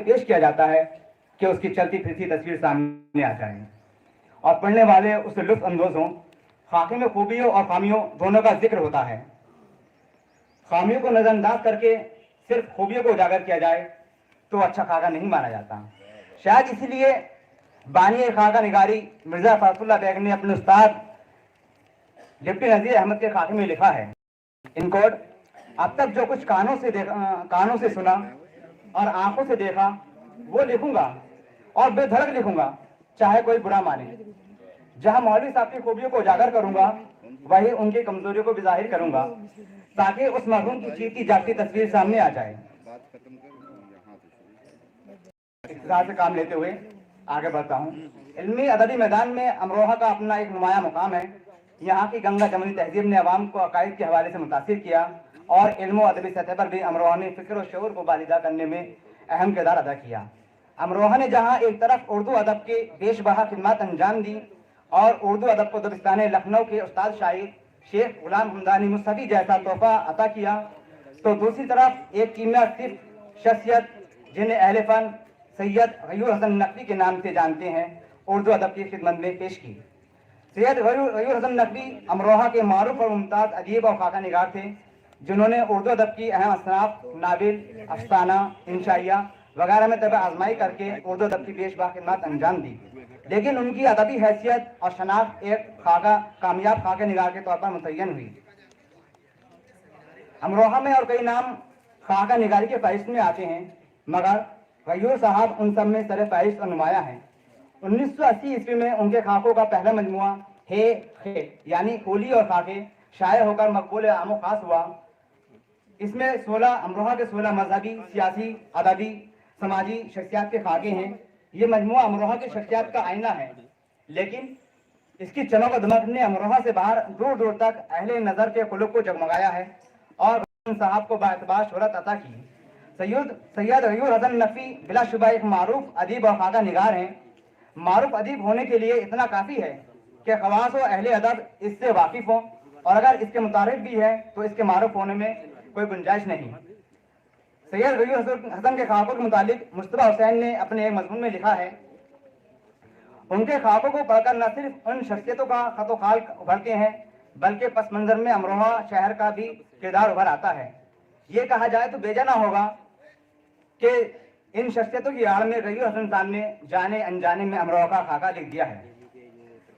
پیش کیا جاتا ہے کہ اس کی چلتی پھرتی تصویر سامنے آ جائے اور پڑھنے والے اس سے لطف اندوز ہوں۔ خاکے میں خوبیوں اور خامیوں دونوں کا ذکر ہوتا ہے۔ خامیوں کو نظر انداز کر کے صرف خوبیوں کو اجاگر کیا جائے تو اچھا خاکہ نہیں مانا جاتا۔ شاید اسی لیے بانی خاکہ نگاری مرزا فاضل اللہ بیگ نے اپنے استاد ڈپٹی نذیر احمد کے خاکے میں لکھا ہے، ان کوڈ: اب تک جو کچھ کانوں سے سنا اور آنکھوں سے دیکھا وہ لکھوں گا اور بے دھڑک لکھوں گا، چاہے کوئی برا مانے۔ جہاں مولوی صاحب کی خوبیوں کو اجاگر کروں گا وہی ان کی کمزوریوں کو بھی ظاہر کروں گا تاکہ اس مرحوم کی چیختی جاگتی تصویر سامنے آ جائے۔ اقتصاد سے کام لیتے ہوئے آگے بڑھتا ہوں۔ علمی ادبی میدان میں امروہہ کا اپنا ایک نمایاں مقام ہے۔ یہاں کی گنگا جمنی تہذیب نے عوام کو عقائد کے حوالے سے متاثر کیا اور علم و ادبی سطح پر بھی امروہہ نے فکر و شعور کو بالیدہ کرنے میں اہم کردار ادا کیا۔ امروہہ نے جہاں ایک طرف اردو ادب کے بیش بہا خدمات انجام دی اور اردو ادب کو دبستان لکھنؤ کے استاد شاعر شیخ غلام حمدانی مصطفی جیسا تحفہ عطا کیا، تو دوسری طرف ایک کیمیا صف شخصیت جنہیں اہل فن سید غیور حسن نقوی کے نام سے جانتے ہیں اردو ادب کی خدمت میں پیش کی۔ سید غیور حسن نقوی امروہہ کے معروف اور ممتاز ادیب اور خاکہ نگار تھے جنہوں نے اردو ادب کی اہم اصناف ناول، افسانہ، انشائیہ وغیرہ میں طبع آزمائی کر کے اردو ادب کی بیش بہا خدمات انجام دی، لیکن ان کی ادبی حیثیت اور شناخت ایک کامیاب خاکہ نگار کے طور پر متعین ہوئی۔ امروہہ میں اور کئی نام خاکہ نگاری کے فہرست میں آتے ہیں، مگر غیور صاحب ان سب میں سر فہرست اور نمایاں ہیں۔ 1980 عیسوی میں ان کے خاکوں کا پہلا مجموعہ ہے خے یعنی کولی اور خاکے شائع ہو کر مقبول عام و خاص ہوا۔ اس میں امروہہ کے 16 مذہبی، سیاسی، ادبی، سماجی شخصیات کے خاکے ہیں۔ یہ مجموعہ امروہہ کی شخصیات کا آئینہ ہے، لیکن اس کی چمک و دمک نے امروہہ سے باہر دور دور تک اہل نظر کے خلق کو جگمگایا ہے اور صاحب کو باعتبار شہرت عطا کی۔ سید غیور حسن نقوی بلا شبہ ایک معروف ادیب اور خاکہ نگار ہیں۔ معروف ادیب ہونے کے لیے اتنا کافی ہے کہ خواص و اہل ادب اس سے واقف ہوں، اور اگر اس کے متعارف بھی ہے تو اس کے معروف ہونے میں کوئی گنجائش نہیں۔ سید غیور حسن کے خاکوں کے متعلق مصطفیٰ حسین نے اپنے ایک مضمون میں لکھا ہے، ان کے خاکوں کو پڑھ کر نہ صرف ان شخصیتوں کا خط و خال ابھرتے ہیں بلکہ پس منظر میں امروہہ شہر کا بھی کردار ابھر آتا ہے۔ یہ کہا جائے تو بیجا نہ ہوگا کہ ان شخصیتوں کی آڑ میں غیور حسن صاحب نے جانے انجانے میں امروہہ کا خاکہ لکھ دیا ہے۔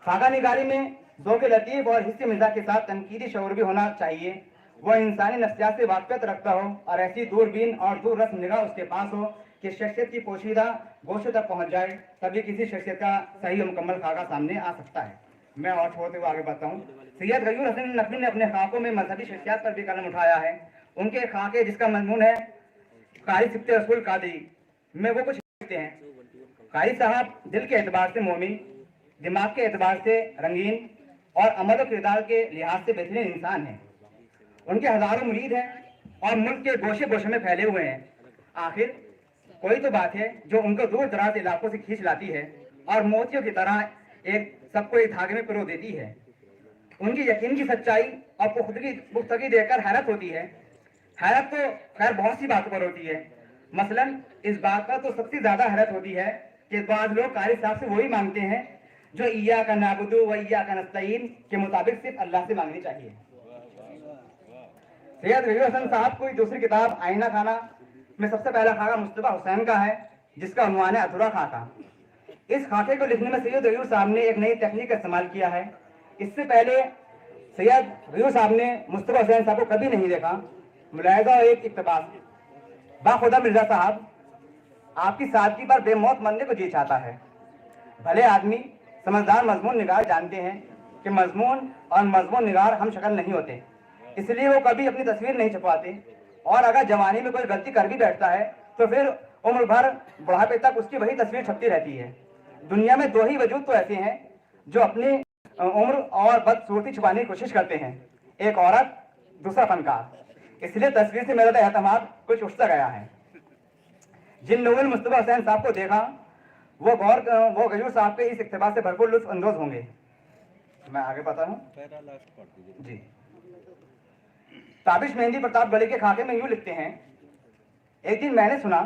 خاکہ نگاری میں ذوق لطیف اور حس مزاح کے ساتھ تنقیدی شعور بھی ہونا چاہیے۔ وہ انسانی نفسیات سے واقفیت رکھتا ہو اور ایسی دوربین اور دور رس نگاہ اس کے پاس ہو کہ شخصیت کی پوشیدہ گوشوں تک پہنچ جائے، تبھی کسی شخصیت کا صحیح و مکمل خاکہ سامنے آ سکتا ہے۔ میں اور چھوڑتے ہوئے آگے بڑھتا ہوں۔ سید غیور حسن نقوی نے اپنے خاکوں میں مذہبی شخصیات پر بھی قلم اٹھایا ہے۔ ان کے خاکے جس کا مضمون ہے قاری سبط رسول قادری میں وہ کچھ لکھتے ہیں: قاری صاحب دل کے اعتبار سے مومن، دماغ کے اعتبار سے رنگین اور عمل و کردار کے لحاظ سے بہترین انسان ہیں۔ ان کے ہزاروں مرید ہیں اور ملک کے گوشے گوشے میں پھیلے ہوئے ہیں۔ آخر کوئی تو بات ہے جو ان کو دور دراز علاقوں سے کھینچ لاتی ہے اور موتیوں کی طرح سب کو ایک دھاگے میں پرو دیتی ہے۔ ان کی یقین کی سچائی اور پختگی دیکھ کر حیرت ہوتی ہے۔ حیرت تو خیر بہت سی باتوں پر ہوتی ہے، مثلاً اس بات پر تو سب سے زیادہ حیرت ہوتی ہے کہ بعض لوگ قاری صاحب سے وہی مانگتے ہیں جو ایاک نعبد و ایاک نستعین کے مطابق صرف اللہ سے مانگنی چاہیے۔ سید غیور حسن صاحب کو دوسری کتاب آئینہ خانہ میں سب سے پہلا خاکہ مصطفیٰ حسین کا ہے جس کا عنوان ہے ادھورا خاکہ۔ اس خاکے کو لکھنے میں سید غیور صاحب نے ایک نئی تکنیک کا استعمال کیا ہے۔ اس سے پہلے سید غیور صاحب نے مصطفیٰ حسین صاحب کو کبھی نہیں دیکھا۔ ملاحظہ اور ایک اقتباس: باخدا مرزا صاحب آپ کی سادگی پر بے موت مرنے کو جی چاہتا ہے۔ بھلے آدمی سمجھدار مضمون نگار جانتے ہیں کہ مضمون اور مضمون نگار ہم شکل نہیں ہوتے، اس لیے وہ کبھی اپنی تصویر نہیں چھپواتے، اور اگر جوانی میں کوئی غلطی کر بھی بیٹھتا ہے تو پھر عمر بھر بڑھاپے تک اس کی وہی تصویر چھپتی رہتی ہے۔ دنیا میں دو ہی وجود تو ایسے ہیں جو اپنی عمر اور بدصورتی چھپانے کی کوشش کرتے ہیں، ایک عورت، دوسرا فنکار۔ اس لیے تصویر سے میرا اعتماد کچھ اٹھتا گیا ہے۔ جن لوگوں نے مصطفیٰ حسین صاحب کو دیکھا وہ غیور صاحب کے اس اقتباس سے بھرپور لطف اندوز ہوں گے۔ میں آگے بتا ہوں جی۔ تابش مہندی پرتاپ گڑھی کے خاکے میں یوں لکھتے ہیں: ایک دن میں نے سنا